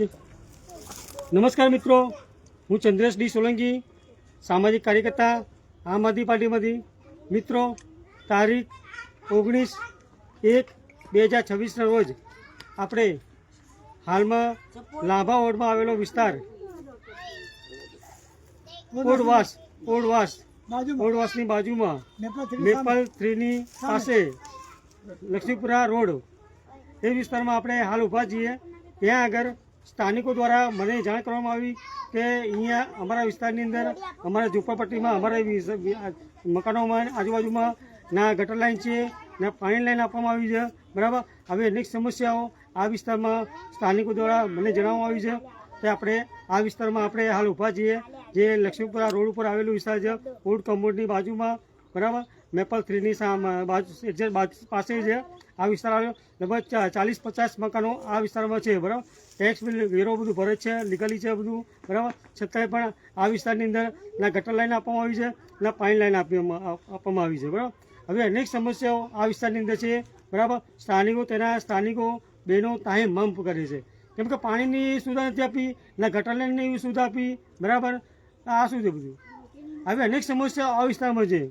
Okay. નમસ્કાર મિત્રો, હું ચંદ્રેશ ડી સોલંકી, સામાજિક કાર્યકર્તા, આમ આદમી પાર્ટીમાંથી. મિત્રો, તારીખ 19/1/2026ના રોજ આપણે હાલમાં લાભા વોર્ડમાં આવેલો વિસ્તાર ઓડવાસની બાજુમાં મેપલ 3ની પાસે લક્ષ્મીપુરા રોડ એ વિસ્તારમાં આપણે હાલ ઊભા છીએ. ત્યાં આગળ સ્થાનિકો દ્વારા મને જાણ કરવામાં આવી કે અહીંયા અમારા વિસ્તારની અંદર અમારા ઝૂંપડપટ્ટીમાં અમારા મકાનોમાં આજુબાજુમાં ના ગટર લાઈન છે ના પાણી લાઈન આપવામાં આવી છે. બરાબર, હવે અનેક સમસ્યાઓ આ વિસ્તારમાં સ્થાનિકો દ્વારા મને જણાવવામાં આવી છે કે આપણે આ વિસ્તારમાં આપણે હાલ ઊભા છીએ, જે લક્ષ્મીપુરા રોડ ઉપર આવેલું વિસ્તાર છે, ફૂડ કમ્પાઉન્ડની બાજુમાં. બરાબર, મેપલ 3ની પાસે છે આ વિસ્તાર આવ્યો. લગભગ 40-50 મકાનો આ વિસ્તારમાં છે. બરાબર, ટેક્સ બિલ વેરો બધું ભરે છે, લીગલી છે બધું. બરાબર, છતાંય પણ આ વિસ્તારની અંદર ના ગટર લાઈન આપવામાં આવી છે ના પાણી લાઈન આપવામાં આવી છે. બરાબર, હવે અનેક સમસ્યાઓ આ વિસ્તારની અંદર છે. બરાબર, સ્થાનિકો બહેનો તાહે મમ્પ કરે છે, કેમ કે પાણીની સુવિધા નથી આપી, ના ગટર લાઈનની સુવિધા આપી. બરાબર, આ શું છે બધું. હવે અનેક સમસ્યાઓ આ વિસ્તારમાં છે.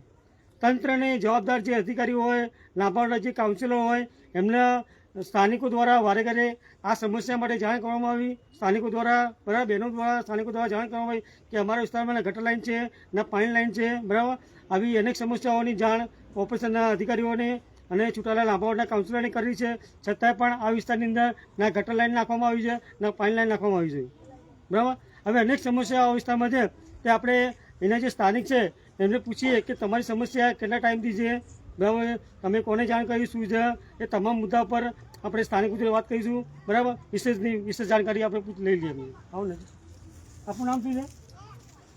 તંત્રને જવાબદાર જે અધિકારીઓ હોય, લાભાર્થી જે કાઉન્સિલર હોય, એમના સ્થાનિકો દ્વારા વારે ઘરે આ સમસ્યા માટે જાણ કરવામાં આવી. સ્થાનિકો દ્વારા, બરાબર, બહેનો દ્વારા સ્થાનિકો દ્વારા જાણ કરવામાં આવી કે અમારા વિસ્તારમાં ના ગટર લાઈન છે ના પાણી લાઈન છે. બરાબર, આવી અનેક સમસ્યાઓની જાણ કોર્પોરેશનના અધિકારીઓને અને ચૂંટાયેલા લાભાર્થીના કાઉન્સિલરને કરી છે. છતાંય પણ આ વિસ્તારની અંદર ના ગટર લાઈન નાખવામાં આવી છે ના પાણી લાઈન નાખવામાં આવી છે. બરાબર, હવે અનેક સમસ્યાઓ આ વિસ્તારમાં છે કે આપણે એના જે સ્થાનિક છે એમને પૂછીએ કે તમારી સમસ્યા કેટલા ટાઈમથી છે. બરાબર, તમે કોને જાણ કરી, શું છે, એ તમામ મુદ્દા પર આપણે સ્થાનિક જોડે વાત કરીશું. બરાબર, વિશેષ જાણકારી આપણે લઈ લઈએ. આવો ને, આપણું નામ શું છે?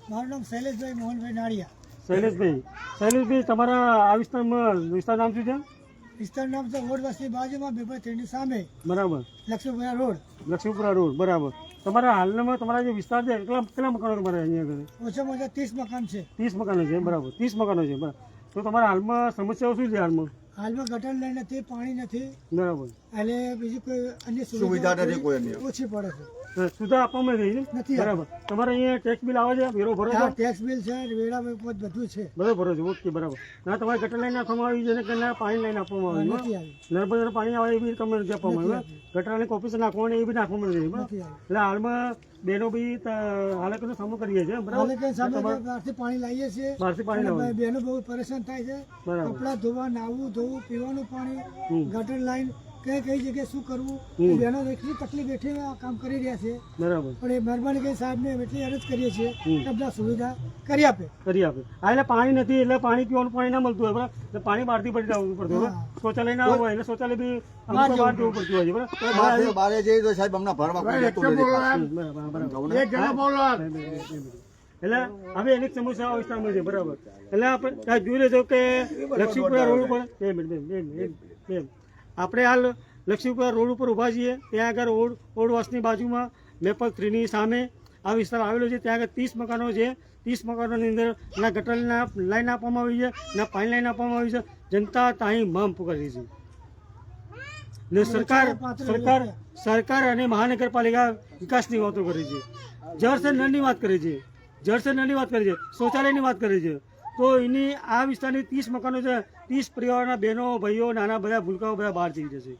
મારું નામ શૈલેષભાઈ મોહનભાઈ નાળિયા. શૈલેષભાઈ, તમારા આ વિસ્તાર નામ શું છે? વિસ્તાર નામ છે ઓડવાસની બાજુમાં મેપલ 3ની સામે. બરાબર, લક્ષ્મીપુરા રોડ. બરાબર. તમારા હાલમાં તમારા જે વિસ્તાર છે કેટલા મકાનો તમારે અહીંયા આગળ? ઓછામાં ઓછા 30 મકાન છે. 30 મકાનો છે. બરાબર, 30 મકાનો છે. બરાબર, તો તમારા હાલમાં સમસ્યાઓ શું છે? હાલમાં ગટર લાઈન નથી, પાણી નથી. બરાબર, એટલે બીજી કોઈ અન્ય સુવિધા નથી, ઓછી પડે છે. સુવિધા આપવામાં નથી. બરાબર, તમારે અહીંયા ટેક્સ બિલ આવે છે, વેરો ભરો છો? ટેક્સ બિલ છે, વેરા બધું છે. બધું ભરો છો. ઓકે, બરાબર. ના તમારે ગટર લાઈન નાખવામાં આવી છે કે ના પાણી લાઈન આપવામાં આવી? નર્મદા પાણી આવે એ બી તમને નથી આપવામાં આવ્યું. ગટર લાઈન કોર્પોરેશન નાખવાની એ બી નાખવામાં નથી. બરાબર, એટલે હાલમાં બહેનો બી હાલતનો સામનો કરીએ છીએ. બરાબર, બહારથી પાણી લાવીએ છીએ. બહેનો બહુ પરેશાન થાય છે. કપડા ધોવા, નાવું ધોવું, પીવાનું પાણી, ગટર લાઈન કઈ જગ્યાએ શું કરવું, બહેનો એટલી તકલીફ બેઠી આ કામ કરી રહ્યા છે. બરાબર, પણ એ મહેરબાની કરી સાહેબને એટલી અરજ કરીએ છીએ કે બધા સુવિધા કરી આપે. એટલે પાણી નથી, એટલે પાણી પીવાનું પાણી ના મળતું હોય. બરાબર, એટલે પાણી બહારથી પડી જવું પડતું હોય. શૌચાલય ના હોય એટલે શૌચાલય બી બહાર જવું પડતું હોય છે. બહાર જઈએ તો સાહેબ અમને ભરવા એટલે હવે અનેક સમસ્યાઓ વિસ્તારમાં છે. બરાબર, એટલે આપણે જોઈ લેજો કે લક્ષ્મીપુરા રોડ ઉપર આપણે હાલ લક્ષ્મીપુરા રોડ ઉપર ઊભા છીએ. ત્યાં આગળ ઓડવાસની બાજુમાં મેપલ 3ની સામે આ વિસ્તાર આવેલો છે. ત્યાં આગળ 30 મકાનો છે. 30 મકાનોની અંદર ના ગટર લાઈન આપવામાં આવી છે ના પાણી લાઈન આપવામાં આવી છે. જનતા ત્યાં મમ્પ કરી છે ને સરકાર અને મહાનગરપાલિકા વિકાસની વાતો કરે છે, જળ સે નળની વાત કરે છે, શૌચાલયની વાત કરે છે. તો એની આ વિસ્તારની 30 મકાનો છે. 30 પરિવારના બહેનો, ભાઈઓ, નાના બધા ભૂલકાઓ બધા બહાર જઈ જશે.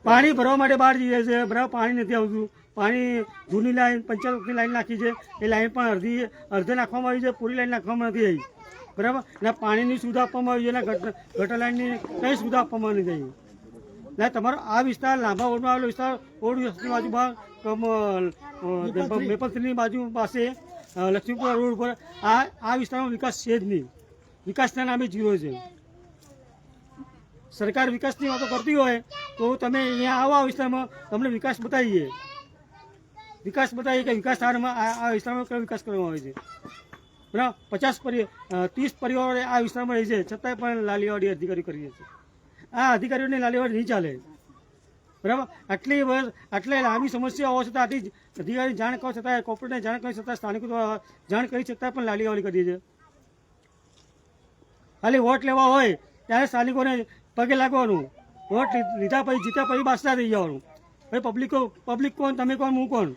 પાણી ભરવા માટે બહાર જઈ જશે. બરાબર, પાણી નથી આવતું. પાણી જૂની લાઈન 55ની લાઈન નાખી છે, એ લાઈન પણ અડધે નાખવામાં આવી છે, પૂરી લાઈન નાખવામાં નથી આવી. બરાબર, ના પાણીની સુવિધા આપવામાં આવી છે, ના ગટર લાઈનની કંઈ સુવિધા આપવામાં નથી આવી. ના તમારો આ વિસ્તાર લાંબા ઓડમાં આવેલો વિસ્તાર ઓડની બાજુમાં મેપલ 3ની બાજુ પાસે લક્ષ્મીપુરા રોડ ઉપર આ વિસ્તારમાં વિકાસ છે જ નહીં. વિકાસના નામે જીરો છે. સરકાર વિકાસની વાતો કરતી હોય તો તમે અહીંયા આવો આ વિસ્તારમાં, તમને વિકાસ બતાવીએ કે વિકાસમાં આ વિસ્તારમાં કયો વિકાસ કરવામાં આવે છે. બરાબર, 30 પરિવારો આ વિસ્તારમાં રહે છે, છતાંય પણ લાલીવાડી અધિકારી કરીએ છીએ. આ અધિકારીઓને લાલીવાડી નહીં ચાલે. બરાબર, આટલી લાંબી સમસ્યા હોવા છતાં અધિકારી જાણ કરવા છતાં, કોર્પોરેટને જાણ કરી છતાં, સ્થાનિકો દ્વારા જાણ કરી છતાં પણ લાલીવાડી કરીએ છીએ. ખાલી વોટ લેવા હોય ત્યારે સ્થાનિકોને પગે લાગવાનું, વોટ લીધા પછી જીત્યા પછી બાસતા થઈ જવાનું. ભાઈ પબ્લિક કોણ, તમે કોણ, હું કોણ?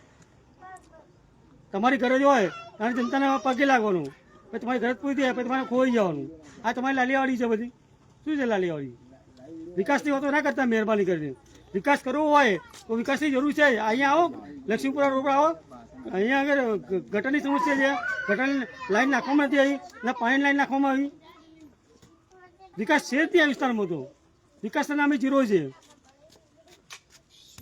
તમારી ઘરે જ હોય અને જનતાને પગે લાગવાનું, પછી તમારી ઘરે પૂરી દે, પછી તમારે ખોઈ જવાનું. આ તમારી લાલીવાડી છે બધી. શું છે લાલીવાડી? વિકાસની વાતો ના કરતા મહેરબાની કરીને. વિકાસ કરવો હોય તો વિકાસની જરૂર છે. અહીંયા આવો, લક્ષ્મીપુરા રોડ પર આવો, અહીંયા આગળ ગટરની સમસ્યા છે. ગટરની લાઈન નાખવામાં નથી આવી, ના પાણી લાઈન નાખવામાં આવી. વિકાસ છે જ ત્યાં વિસ્તારમાં. તો વિકાસના નામે જીરો છે,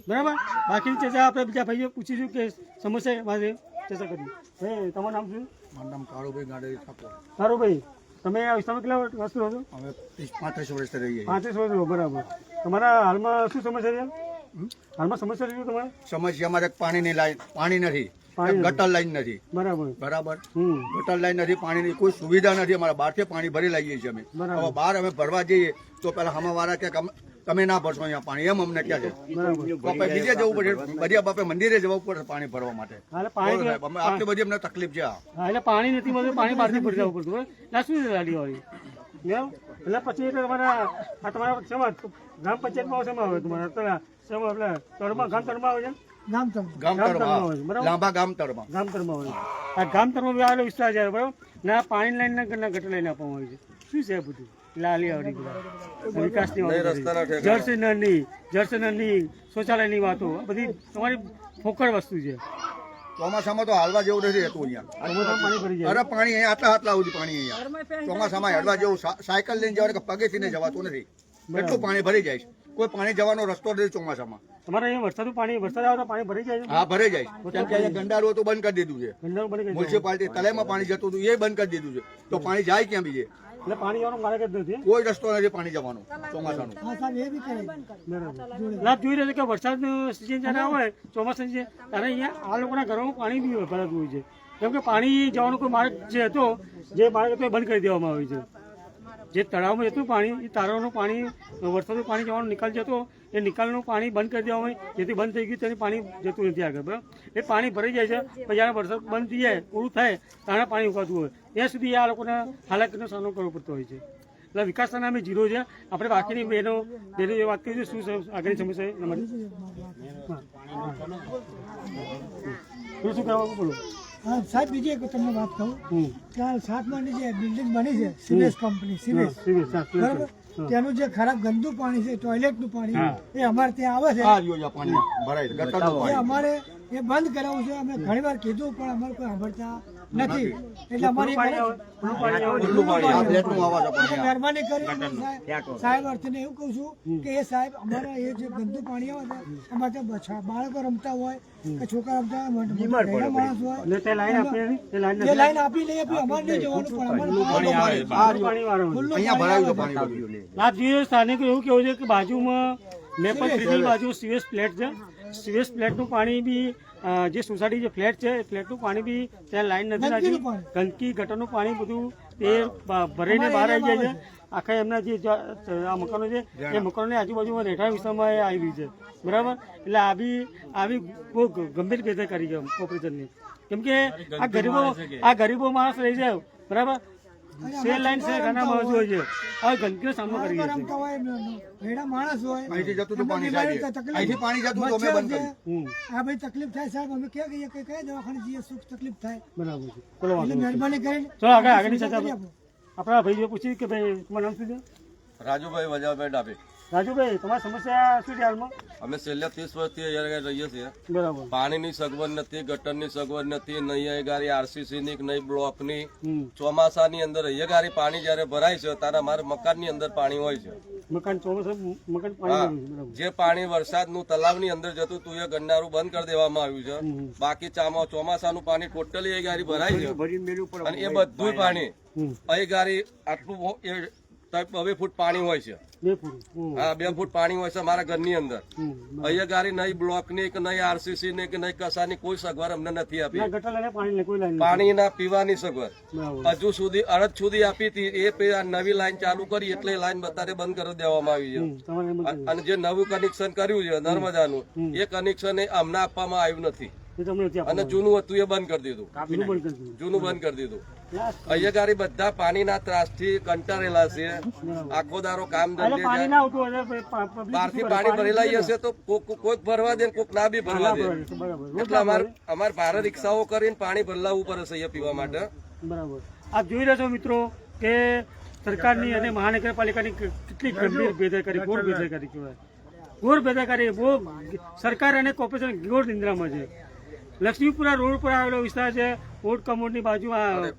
બરાબર. બાકીની ચર્ચા આપણે બીજા ભાઈઓ પૂછીશું કે સમસ્યા માટે ચર્ચા કરી. ભાઈ તમારું નામ શું? મારું નામ કાળુભાઈ ગાંડેરી ઠાકોર. કાળુભાઈ, તમે આ વિસ્તારમાં કેટલા વર્ષ રહો છો? અમે 35 વર્ષથી રહીએ છીએ. 35 વર્ષ રહો, બરાબર. તમારા હાલમાં શું સમસ્યા છે? હાલમાં સમસ્યા છે તમારે? સમસ્યા અમારે પાણીની લાઈન, પાણી નથી, ગટર લાઈન નથી. બરાબર બરાબર, ગટર લાઈન નથી, પાણીની કોઈ સુવિધા નથી. અમારા બહારથી પાણી ભરી લાવીએ છીએ અમે. હવે બહાર અમે ભરવા જઈએ તો પેલા હમાવાળા કે તમે ના ભરશો અહીંયા પાણી, એમ અમને ક્યાં છે. બાપે બીજે જવું પડે, બધી બાપે મંદિરે જવું પડે પાણી ભરવા માટે. આટલી બધી અમને તકલીફ છે. એટલે પાણી નથી મળતું, પાણી બહારથી ભરી જવું પડતું હોય. એટલે શું છે લાડીવાળી? એટલે પછી એટલે તમારા શેમાં ગ્રામ પંચાયતમાં શેમાં આવે? તમારા શેમાં એટલે તળમાં, ગામ તળમાં આવે છે? લાંબા ગામ તળમાં. ગામ તળમાં હોય. આ ગામ તળમાં આવેલો વિસ્તાર છે, બરાબર. ના પાણી લાઈન ના ગટર લાઈન આપવામાં આવે છે. શું છે બધું લાલીવાડી વિકાસની જળસેનની શૌચાલયની વાતો, બધી તમારી ફોકડ વસ્તુ છે. ચોમાસામાં તો હાલવા જેવું નથી રહેતું અહીંયા. પાણી ભરી જાય. અરે પાણી અહીંયા આટલા સુધી પાણી અહીંયા. ચોમાસામાં હડવા જેવું સાયકલ લઈને જવાનું કે પગેથી ને જવાતું નથી, એટલું પાણી ભરી જાય છે. કોઈ પાણી જવાનો રસ્તો નથી ચોમાસામાં. તમારે અહીંયા વરસાદ આવે તો પાણી ભરી જાય છે? હા, ભરાઈ જાય. કેમ કે અહીંયા ગંડારું હતું, બંધ કરી દીધું છે. મ્યુનિસિપાલિટી તળાવમાં પાણી જતું હતું, એ બંધ કરી દીધું છે. તો પાણી જાય ક્યાં બીજે? એટલે પાણી જવાનો માર્ગ જ નથી, કોઈ રસ્તો નથી પાણી જવાનો ચોમાસાનું. લાભ જોઈ રહ્યો છે કે વરસાદનું સિઝન જયારે આવે ચોમાસાની છે ત્યારે અહીંયા આ લોકોના ઘરોમાં પાણી બી ભરાતું હોય છે. કેમ કે પાણી જવાનો કોઈ માર્ગ જે હતો, જે માર્ગ હતો એ બંધ કરી દેવામાં આવ્યો છે. જે તળાવમાં જતું પાણી, એ તળાવનું પાણી, વરસાદનું પાણી જવાનો નિકાલ જતો, એ નિકાલનું પાણી બંધ કરી દેવામાં આવે, જેથી બંધ થઈ ગયું તેની પાણી જતું નથી આગળ, બરાબર. એ પાણી ભરાઈ જાય છે. પછી જ્યારે વરસાદ બંધ થઈ જાય, પૂરું થાય, ત્યારે પાણી ઉકાતું હોય, ત્યાં સુધી આ લોકોને હાલાકીનો સામનો કરવો પડતો હોય છે. એટલે વિકાસના નામે જીરો છે. આપણે બાકીની બહેનો વાત કરીશું શું આગળની સમસ્યા તમારી શું કહેવાનું બોલો. હા સાહેબ, બીજી એક તમને વાત કહું કે 7 માળની જે બિલ્ડિંગ બની છે સિવેજ કંપની, સિવેજ, બરાબર, તેનું જે ખરાબ ગંદુ પાણી છે, ટોયલેટનું પાણી, એ અમારે ત્યાં આવે છે. એ અમારે એ બંધ કરાવવું છે. અમે ઘણી વાર કીધું પણ અમારે કોઈ સાંભળતા નથી. એટલે અમારી મહેરબાની કરી સાહેબ અર્થને એવું કહું છું કે એ સાહેબ અમારે એ જે ગંદુ પાણી આવે છે એમાં બાળકો રમતા હોય કે છોકરા રમતા હોય, માણસ હોય, એ લાઈન આપી લઈએ, અમારે નહીં જવાનું, પણ સ્થાનિકો એવું કેવું છે કે બાજુમાં મેપલ બ્રિજની બાજુ સીવેજ ફ્લેટ છે. સીવેજ ફ્લેટનું પાણી બી જે સોસાયટી જે ફ્લેટ છે એ ફ્લેટનું પાણી બી ત્યાં લાઈન નથી લાગી. ગંદકી ગટરનું પાણી બધું તે ભરાઈને બહાર આવી જાય છે. આખા એમના જે આ મકાનો છે એ મકાનોની આજુબાજુમાં રહેઠાણ વિસ્તારમાં એ આવી છે, બરાબર. એટલે આવી બહુ ગંભીર બેદરકારી છે કોર્પોરેશનની. કેમ કે આ ગરીબો માણસ રહી જાય, બરાબર. સેલ લાઈન છે, ઘણા માણસો હોય છે, હવે ગંદકીનો સામનો કરી રહ્યા છે. માણસ હોય આ ભાઈ તકલીફ થાય સાહેબ, અમે ક્યાં કહીએ કે કયા દવાખાને જઈએ, શું તકલીફ થાય, બરાબર છે. ચલો મહેરબાની કરીને ચલો આગળની ચર્ચા આપણા ભાઈ પૂછ્યું કે ભાઈ તમારું નામ શું છે? રાજુભાઈ વજાભાઈ ડાબે. રાજુભાઈ, તમારી સમસ્યા શું છે હાલમાં? અમે છેલ્લા 30 વર્ષથી અહીંયા રહીએ છીએ. બરાબર. પાણીની સગવડ નથી, ગટરની સગવડ નથી, નહીં ગાડી આરસીસી ની નહીં બ્લોકની. ચોમાસાની અંદર અહીંયા ગાડી પાણી જયારે ભરાય છે ત્યારે અમારે મકાનની અંદર પાણી હોય છે. જે પાણી વરસાદનું તલાવની અંદર જતું હતું એ ગંડારું બંધ કરી દેવામાં આવ્યું છે. બાકી ચોમાસાનું પાણી ટોટલી એ ગાડી ભરાય છે અને એ બધું પાણી અહીં ગાડી આટલું 2 ફૂટ પાણી હોય છે. 2 ફૂટ પાણી હોય છે અમારા ઘરની અંદર. અહીંયા ગાડી નહીં બ્લોક ની કે નહીં આરસીસી ની કે નહીં કસાની કોઈ સગવડ અમને નથી આપી. પાણીના પીવાની સગવડ હજુ સુધી અડધ સુધી આપી હતી. એ નવી લાઈન ચાલુ કરી એટલે લાઈન બતારે બંધ કરી દેવામાં આવી છે. અને જે નવું કનેક્શન કર્યું છે નર્મદાનું, એ કનેક્શન અમને આપવામાં આવ્યું નથી. એ તમને નથી અને આપવામાં જૂનું હતું એ બંધ કરી દીધું, જૂનું બંધ કરી દીધું. જૂનું બંધ કરી દીધું. અહીંયા ગાડી બધા પાણીના ત્રાસથી કંટાળેલા છે. આખો દારો કામ એટલે ધંધે પાણી જાય. ના આવતું હોય એટલે public બહારથી શું કરે? પાણી ભરેલા હશે તો કોઈક ભરવા દે ને કોઈક ના બી ભરવા દે. બરાબર એટલે અમારે ભારે રિક્ષાઓ કરીને પાણી ભરલાવવું પડે છે અહીંયા પીવા માટે. બરાબર. આપ જોઈ રહ્યા છો મિત્રો કે સરકારની અને મહાનગરપાલિકાની કેટલી ગંભીર બેદરકારી, ઘોર બેદરકારી કહેવાય. ઘોર બેદરકારી બહુ સરકાર અને કોર્પોરેશન ઘોર નિંદ્રામાં છે. લક્ષ્મીપુરા રોડ પર આવેલો વિસ્તાર છે. ઓડ કમોડની બાજુમાં,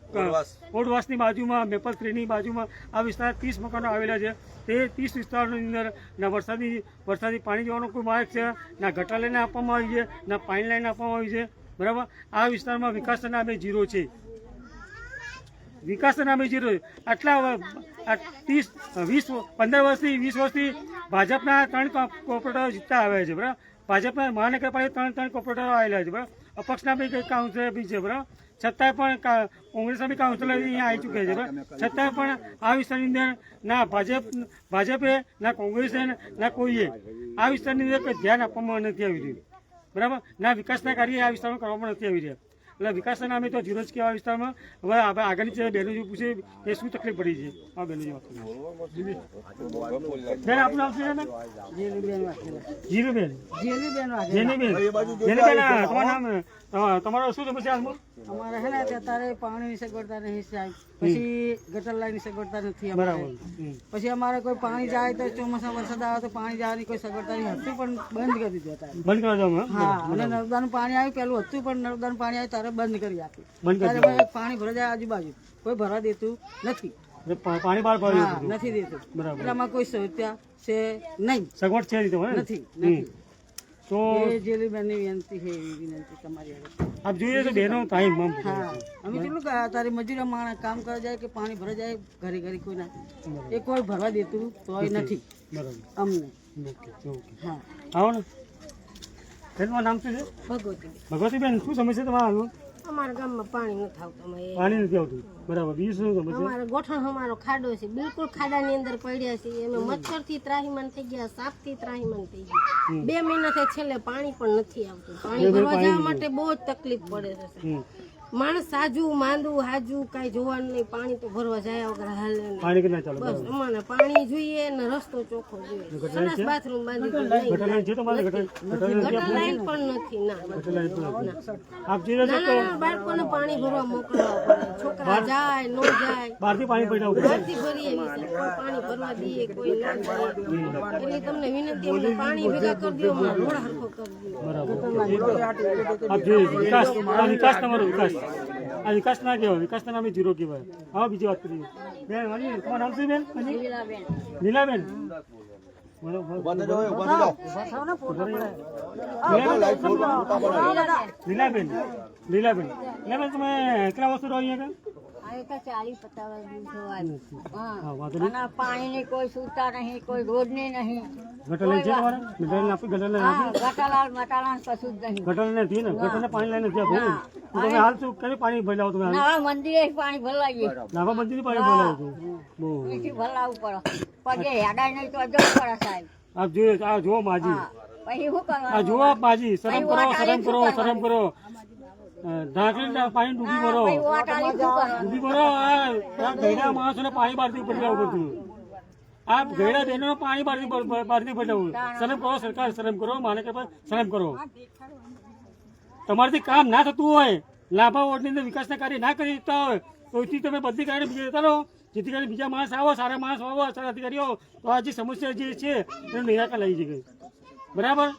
ઓડવાસની બાજુમાં, મેપલ 3 ની બાજુમાં આ વિસ્તાર 30 મકાનો આવેલા છે. તે 30 વિસ્તારોની અંદર ના વરસાદી પાણી જવાનો કોઈ માર્ગ છે, ના ગટર લાઈન આપવામાં આવી છે, ના પાણી લાઈન આપવામાં આવી છે. બરાબર. આ વિસ્તારમાં વિકાસના નામે ઝીરો છે. વિકાસના નામે ઝીરો. આટલા 15 વર્ષથી 20 વર્ષથી ભાજપના 3 કોર્પોરેટરો જીતતા આવ્યા છે. બરાબર. ભાજપના મહાનગરપાલિકા 3 કોર્પોરેટરો આવેલા છે. બરાબર. અપક્ષના બી કંઈક કાઉન્સિલર બી છે. બરાબર. છતાંય પણ કોંગ્રેસના બી કાઉન્સિલર અહીંયા આવી ચૂક્યા છે. બરાબર. છતાંય પણ આ વિસ્તારની અંદર ના ભાજપે ના કોંગ્રેસે ના કોઈએ આ વિસ્તારની અંદર કોઈ ધ્યાન આપવામાં નથી આવી રહ્યું. બરાબર. ના વિકાસના કાર્ય આ વિસ્તારમાં કરવામાં નથી આવી રહ્યા. એટલે વિકાસના નામે તો ઝીરો જ કહેવાય વિસ્તારમાં. હવે આગળની જે બહેનો જે પૂછે એ શું તકલીફ પડી છે, આ બહેનો જે વાત કરી. બેન આપનું નામ શું છે? જીરુબેન. તમારો શું સમસ્યા? અમારે હે ને અત્યારે પાણીની સગવડતા નહીં સાહેબ, પછી ગટર લાઈનની સગવડતા નથી અમારે. પછી અમારે કોઈ પાણી જાય તો ચોમાસા વરસાદ આવે તો પાણી જવાની કોઈ સગવડતા નહીં હતી, પણ બંધ કરી દીધું અત્યારે. બંધ કરી દો. હા, અને નર્મદાનું પાણી આવ્યું પેલું હતું, પણ નર્મદાનું પાણી આવ્યું ત્યારે બંધ કરી આપ્યું. ત્યારે પાણી ભરાઈ જાય આજુબાજુ, કોઈ ભરવા દેતું નથી. પાણી બહાર પાડ્યું નથી દેતું. એટલે આમાં કોઈ સુવિધા છે નહીં, સગવડ છે નહીં. નથી. તો જેલીબેનની વિનંતી છે, એવી વિનંતી તમારી આગળ. આપ જોઈએ તો બહેનો ટાઈમ હા, અમે કેટલું તારી મજૂરી માણસ કામ કરવા જાય કે પાણી ભરાઈ જાય ઘરે ઘરે કોઈ ના, એ કોઈ ભરવા દેતું તોય નથી અમને. હા, આવો ને. બેનનું નામ શું છે? ભગવતીબેન. શું સમસ્યા તમારા? અમારા ગામમાં પાણી નથી આવતું. પાણી નથી આવતું. બરાબર. બીજું શું સમસ્યા? અમારે ગોઠણ અમારો ખાડો છે, બિલકુલ ખાડાની અંદર પડ્યા છે. અમે મચ્છર થી ત્રાહીમાન થઈ ગયા, સાપ થી ત્રાહીમાન થઈ ગયા. 2 મહિનાથી છેલ્લે પાણી પણ નથી આવતું. પાણી ભરવા જવા માટે બહુ જ તકલીફ પડે છે. માણસ સાજુ માંદું હાજુ કઈ જોવાનું નહીં, પાણી તો ભરવા જાય વગર હાલે નહીં. પાણી કે ના ચાલે. બસ અમારે પાણી જોઈએ ને રસ્તો ચોખ્ખો જોઈએ. સરસ બાથરૂમ બાંધી ગટર લાઈન છે તમારે? ગટર લાઈન પણ નથી. ના, આપ જોઈ રહ્યા છો નાના બાળકોને પાણી ભરવા મોકલવા પડે. છોકરા જાય નો જાય, બહારથી પાણી પડ્યા બહારથી ભરીએ છીએ. કોઈ પાણી ભરવા દઈએ, કોઈ ના જાય. એટલે તમને વિનંતી, અમને પાણી ભેગા કરી દો, અમારો રોડ હરખો કરી દો. આપ જોઈએ વિકાસ, આ વિકાસ તમારો વિકાસ. આ વિકાસ ના કહેવાય, વિકાસના નામે ઝીરો કહેવાય. હા, બીજી વાત કરીએ. બેન, તમારું નામ શું બેન? લીલાબેન. લીલાબેન, તમે કેટલા વર્ષો રહો અહીંયા? પાણી ની કોઈ સુવિધા નહીં, કોઈ રોડ ની નહીં. ગટર લાઈન છે તમારે? ગટર લાઈન આપી? ગટર લાઈન આપી? ગટાલાલ મટાલાલ કશું જ નહીં. ગટર લાઈન નથી ને? ગટરને પાણી લાઈન નથી આપ્યું. તમે હાલ શું કરી પાણી ભરાવો? તમે નવા મંદિરે પાણી ભરવાઈએ, નાવા મંદિર પાણી ભરાવો છો? બહુ એથી ભરવાવું પડે. પગે હેડાય નહીં તો જવું પડે સાહેબ. આપ જોઈએ, આ જુઓ માજી, પછી શું આ કરવાનું? જુઓ આપ માજી, શરમ કરો, શરમ કરો, શરમ કરો. ઢાંકણી પાણી ડૂબી ભરો, ડૂબી ભરો. આ ગયડા માણસોને પાણી બહારથી પડાવવું બધું. આ ગયડા બહેનો પાણી બહારથી પડાવવું. શરમ કરો સરકાર, શરમ કરો. માને કે શરમ કરો. તમારાથી કામ ના થતું હોય, લાભા વોર્ડની અંદર વિકાસના કાર્ય ના કરી શકતા હોય તો એથી તમે બદલી કાઢીને બીજા જતા રહો, જેથી કરીને બીજા માણસ આવો, સારા માણસ આવો, સારા અધિકારીઓ, તો આ જે સમસ્યા જે છે એનું નિરાકરણ લઈ શકે. બરાબર.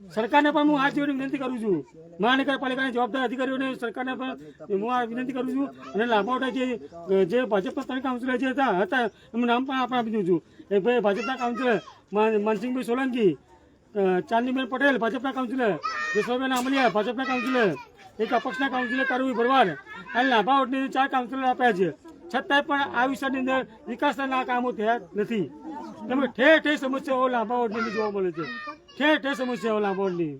સરકારને પણ હું હાથ જોડીને વિનંતી કરું છું, મહાનગરપાલિકાના જવાબદાર અધિકારીઓને સરકારને પણ હું આ વિનંતી કરું છું. અને લાભાવટા જે ભાજપના 3 કાઉન્સિલર જે હતા એમનું નામ પણ આપણે આપી દઉં છું. એક ભાઈ ભાજપના કાઉન્સિલર માનસિંહભાઈ સોલંકી, ચાંદનીબેન પટેલ ભાજપના કાઉન્સિલર, જસવાબેન આમલિયા ભાજપના કાઉન્સિલર, એક અપક્ષના કાઉન્સિલર કારુભાઈ ભરવાડ, અને લાભાવટની 4 કાઉન્સિલર આપ્યા છે. છતાંય પણ આ વિસ્તારની અંદર વિકાસના કામો થયા નથી. તમે ઠેર ઠેર સમસ્યાઓ લાભાવટની જોવા મળે છે. ઠેર ઠેર સમસ્યાઓ લાભાવટની.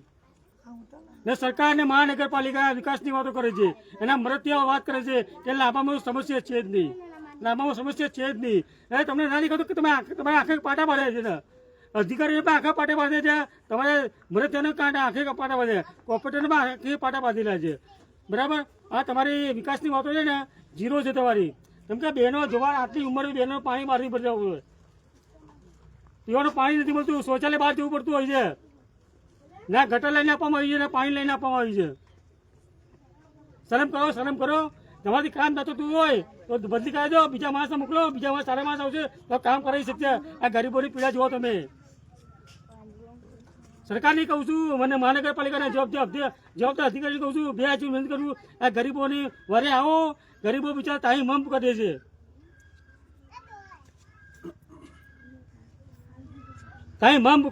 ને સરકાર અને મહાનગરપાલિકા વિકાસની વાતો કરે છે, એના મરતિયાઓ વાત કરે છે કે લાભામાં સમસ્યા છે જ નહીં, લાભામાં સમસ્યા છે જ નહીં. એટલે તમને ના દેખાતું કે તમે આંખે પાટા પાડ્યા છે ને? અધિકારીઓ પણ આખા પાટે બાંધે છે, તમારે મને તેનો કાંઠે આખે પાટા બાંધે, કોર્પોરેટરમાં આખે પાટા બાંધેલા છે, બરાબર. આ તમારી વિકાસની વાતો છે ને ઝીરો છે તમારી. કેમ કે બહેનો જોવા આટલી ઉંમરની બહેનો પાણી મારવી પડતી હોય, પીવાનું પાણી નથી મળતું, શૌચાલય બહાર જવું પડતું હોય છે, ના ગટર લઈને આપવામાં આવી છે ને પાણી લઈને આપવામાં આવી છે. શરમ કરો. તમારાથી કામ થતું હોય તો બદલી કરી દો, બીજા માણસ મોકલો, બીજા માણસ સારા માણસ આવશે તો કામ કરાવી શકશે. આ ગરીબોની પીડા જુઓ તમે. સરકારની કહું છું, મને મહાનગરપાલિકાના જવાબદાર અધિકારી કહું છું, 2 હાથ વિનંતી કરું છું, આ ગરીબોની વરે આવો. ગરીબો બિચારા તાહી મમ્પ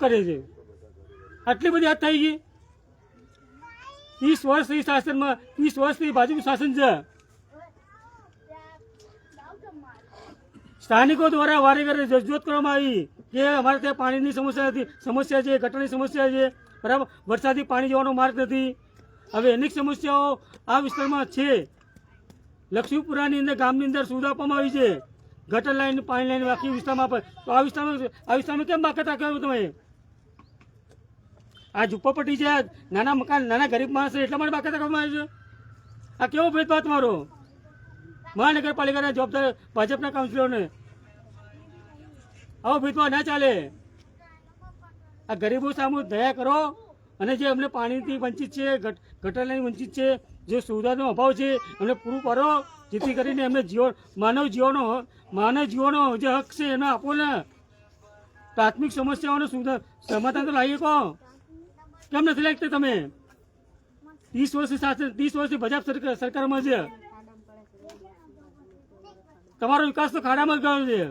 કરે છે, આટલી બધી હાથ થઈ ગઈ. 30 વર્ષથી શાસનમાં, 30 વર્ષથી ભાજપનું શાસન છે. સ્થાનિકો દ્વારા વારે ઘરે રજૂઆત કરવામાં આવી કે અમારે ત્યાં પાણીની સમસ્યા છે, ગટરની સમસ્યા છે, બરાબર. વરસાદી પાણી જવાનો માર્ગ નથી. હવે અનેક સમસ્યાઓ આ વિસ્તારમાં છે. લક્ષ્મીપુરાની અંદર ગામની અંદર સુવિધા આપવામાં આવી છે, ગટર લાઈન, પાણી લાઈન બાકી વિસ્તારમાં આપે. તો આ વિસ્તારમાં કેમ બાકાત રાખ્યો તમે? આ ઝુંપડપટ્ટી છે, નાના મકાન, નાના ગરીબ માણસ એટલા માટે બાકાત રાખવામાં આવે છે. આ કેવો ભેદભાવ તમારો? મહાનગરપાલિકાના જવાબદાર ભાજપના કાઉન્સિલરોને આવો ભેદભાવ ના ચાલે. આ ગરીબો સામે દયા કરો અને જે અમને પાણીથી વંચિત છે, ગટર લાઈન વંચિત છે, જે સુવિધાનો અભાવ છે એમને પૂરું કરો, જેથી કરીને એમને માનવ જીવોનો જે હક છે એને આપો ને. પ્રાથમિક સમસ્યાઓનો સમાધાન તો લાવીએ કહો. કેમ નથી લાગતા તમે? 30 વર્ષથી ભાજપ સરકારમાં છે. તમારો વિકાસ તો ખાડામાં જ ગયો છે.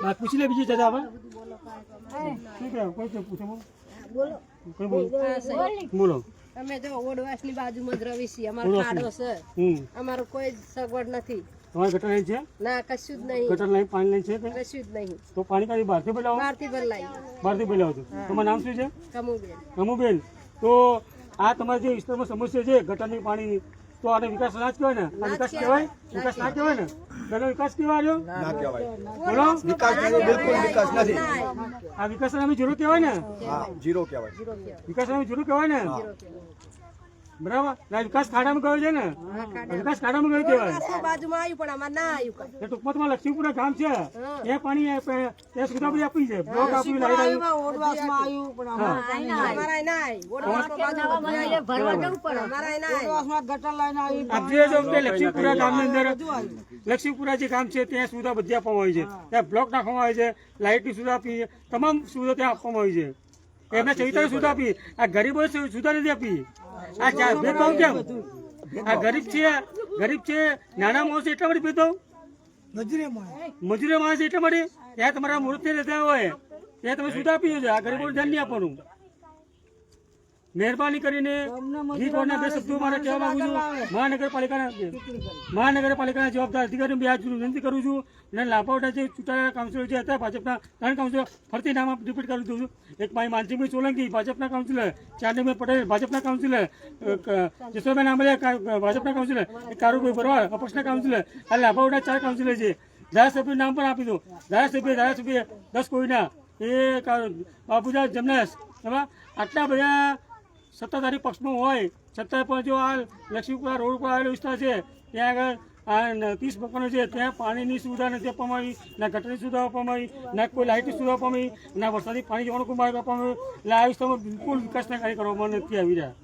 વાત પૂછી લે બીજી જતા. બોલો. અમે જો ઓડવાસની બાજુમાં જ રવી છીએ, અમારો ખાડો છે, અમારો કોઈ સગવડ નથી. તમારે ગટર લાઈન છે? ના, કશું જ નહીં. ગટર લાઈન, પાણી લાઈન છે? કશું જ નહીં. તો પાણી કાઢી બહારથી બોલાવો? બહારથી ભરાય. બહારથી બોલાવો છો. તમારું નામ શું છે? કમુબેન. કમુબેન, તો આ તમારા જે વિસ્તારમાં સમસ્યા છે ગટરની, પાણી, તો આને વિકાસ ના જ કહેવાય ને? આ વિકાસ કહેવાય? વિકાસ ના કહેવાય ને? પેલો વિકાસ કહેવાય? ના કહેવાય. બોલો. વિકાસ નથી, બિલકુલ વિકાસ નથી. આ વિકાસ નામે જીરો કહેવાય ને? હા, ઝીરો કહેવાય. વિકાસ નામે જીરો કહેવાય ને? બરાબર. વિકાસ ખાડામાં ગયો છે ને? વિકાસ ખાડામાં ગયો કહેવાય. બાજુમાં આવ્યું પણ અમારે ના આવ્યું. ટૂંકમાં તમારા લક્ષ્મીપુરા ગામ છે, એ પાણી એ સુવિધા બધી આપી છે, બ્લોક આપ્યું, લાઈટ આવ્યું. ઓડવાસમાં આવ્યું પણ અમારે અમારે ના આવ્યું. ભરવા જવું પડે. અમારે ના આવ્યું. ઓડવાસમાં ગટર લાઈન આવી. આપ જે જો કે લક્ષ્મીપુરા ગામની અંદર, લક્ષ્મીપુરા જે ગામ છે ત્યાં સુવિધા બધી આપવામાં આવી છે, ત્યાં બ્લોક નાખવામાં આવે છે, લાઇટની સુવિધા આપી છે, તમામ સુવિધા ત્યાં આપવામાં આવી છે. એમને ચરિત્રની સુવિધા આપી, આ ગરીબોએ સુવિધા નથી આપી. આ ભેદભાવ કેમ? આ ગરીબ છે, નાના માણસો એટલા માટે ભેદભાવ, મજૂરી માણસ એટલા માટે ત્યાં તમારા મૂર્તિ રહેતા હોય ત્યાં તમે સુવિધા આપી છે. આ ગરીબોને ધ્યાન નહીં આપવાનું. મહેરબાની કરીને ગીતોના 2 શબ્દો મારે કહેવા માંગુ છું. મહાનગરપાલિકાના જવાબદાર અધિકારીને 2 હાથ વિનંતી કરું છું. અને લાભાવડા જે ચૂંટાયેલા કાઉન્સિલર જે હતા ભાજપના 3 કાઉન્સિલર, ફરતી નામ રિપીટ કરી દઉં છું. એક મારી માનસિંહભાઈ સોલંકી ભાજપના કાઉન્સિલર, ચાંદીભાઈ પટેલ ભાજપના કાઉન્સિલર, જસોભાઈ નામલિયા ભાજપના કાઉન્સિલર, એક કારુભાઈ ભરવાડ અપક્ષના કાઉન્સિલર, આ લાભાવડા 4 કાઉન્સિલર છે. ધારાસભ્યનું નામ પણ આપી દો. ધારાસભ્ય 10 કોઈના, એ બાબુજા જમનાસ, આટલા બધા સત્તાધારી પક્ષમાં હોય છતાં પણ જો આ લક્ષ્મીપુરા રોડ પર આવેલો વિસ્તાર છે ત્યાં આગળ આ 30 મકાનો છે, ત્યાં પાણીની સુવિધા નથી આપવામાં આવી, ના ગટરની સુવિધા આપવામાં આવી, ના કોઈ લાઇટની સુવિધા આપવામાં આવી, ના વરસાદી પાણી જવાનો કોઈ માર્ગ આપવામાં આવ્યો. એટલે આ વિસ્તારમાં બિલકુલ વિકાસના કાર્ય કરવામાં નથી આવી રહ્યા.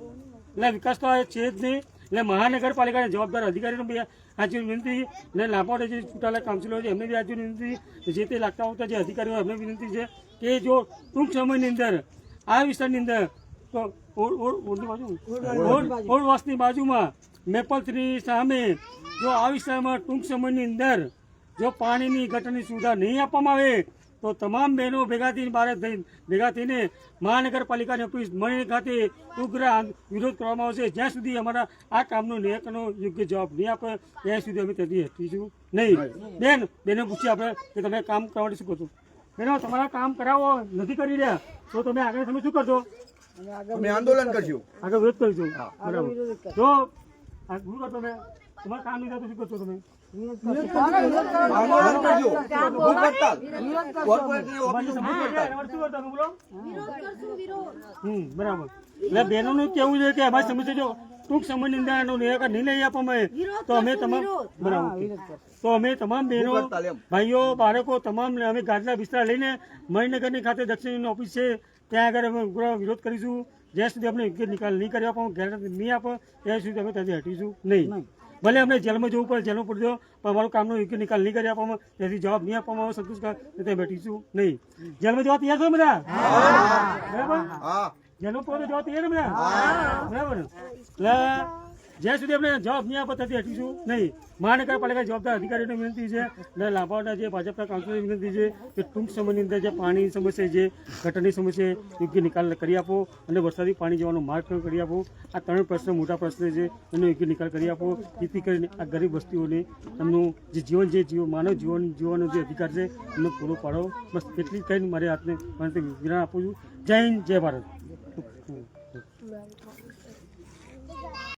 એટલે વિકાસ તો આ છે જ નહીં. એટલે મહાનગરપાલિકાના જવાબદાર અધિકારીનો બી હાજર વિનંતી, અને લાભાવડા જે ચૂંટાયેલા કાઉન્સિલરો છે એમને બી હાજર વિનંતી, જે તે લાગતા હોતા જે અધિકારીઓ એમને વિનંતી છે કે જો ટૂંક સમયની અંદર આ વિસ્તારની અંદર તો ઓડવાસની બાજુમાં મેપલ ટ્રી સામે જો આ વિસ્તારમાં ટૂંક સમયની અંદર જો પાણીની ગટરની સુવિધા નહીં આપવામાં આવે તો તમામ બહેનો ભેગા થઈને મહાનગરપાલિકાની ઓફિસ મણી ખાતે ઉગ્ર વિરોધ કરવામાં આવશે. જ્યાં સુધી અમારા આ કામનો નિરાકરણનો યોગ્ય જવાબ નહીં આપે ત્યાં સુધી અમે ત્યાંથી હટીશું નહીં. બેનો પૂછીએ આપણે કે તમે કામ કરવા માટે શું કરશો? બેનો, તમારા કામ કરાવો નથી કરી રહ્યા તો તમે આગળ તમે શું કરશો? અમે આંદોલન કરશું, આગળ વિરોધ કરીશું. બરાબર. જો આ શું કરશો તમે? તમારે કામ નહીં થતું શું કરશો તમે? બરાબર. એટલે બહેનોનું કેવું છે કે અમારી સમસ્યા જો ટૂંક સમયની અંદર એનો નિરાકરણ નહીં લઈ આપવામાં આવે તો અમે તમામ બરાબર તો અમે તમામ બહેનો ભાઈઓ બાળકો તમામ અમે ગાદલા બિસ્તરા લઈને મણિનગરની ખાતે દક્ષિણની ઓફિસ છે ત્યાં આગળ અમે ઉગ્ર વિરોધ કરીશું. જ્યાં સુધી આપણે યોગ્ય નિકાલ નહીં કરી આપો ગેરંટી નહીં આપો ત્યાં સુધી અમે ત્યાંથી હટીશું નહીં. ભલે અમને જેલમાં જવું પડે જેલમાં પડી દો પણ અમારું કામનો યોગ્ય નિકાલ નહીં કરી આપવામાં ત્યાંથી જવાબ નહીં આપવામાં આવે સંતોષકાર ત્યાં બેઠીશું નહીં. જેલમાં જવા તૈયાર છો બધા? બરાબર. જેલમાં પહોંચે જવા તૈયાર ને બધા? બરાબર. એટલે જ્યાં સુધી આપણે જવાબ નહીં આપો ત્યાંથી હટીશું નહીં. મહાનગરપાલિકા જવાબદાર અધિકારીઓને વિનંતી છે અને લાભાઓના જે ભાજપના કાઉન્સિલરને વિનંતી છે કે ટૂંક સમયની અંદર જે પાણીની સમસ્યા છે ગટરની સમસ્યા યોગ્ય નિકાલ કરી આપો અને વરસાદી પાણી જવાનો માર્ગ કરી આપો. આ ત્રણ પ્રશ્ન મોટા પ્રશ્ન છે એનો યોગ્ય નિકાલ કરી આપો જેથી કરીને આ ગરીબ વસ્તીઓને એમનું જે જીવન માનવ જીવન જીવવાનો જે અધિકાર છે એનો પૂરો પાડો. બસ એટલી કહીને મારે હાથને વિરામ આપું છું. જય હિન્દ, જય ભારત.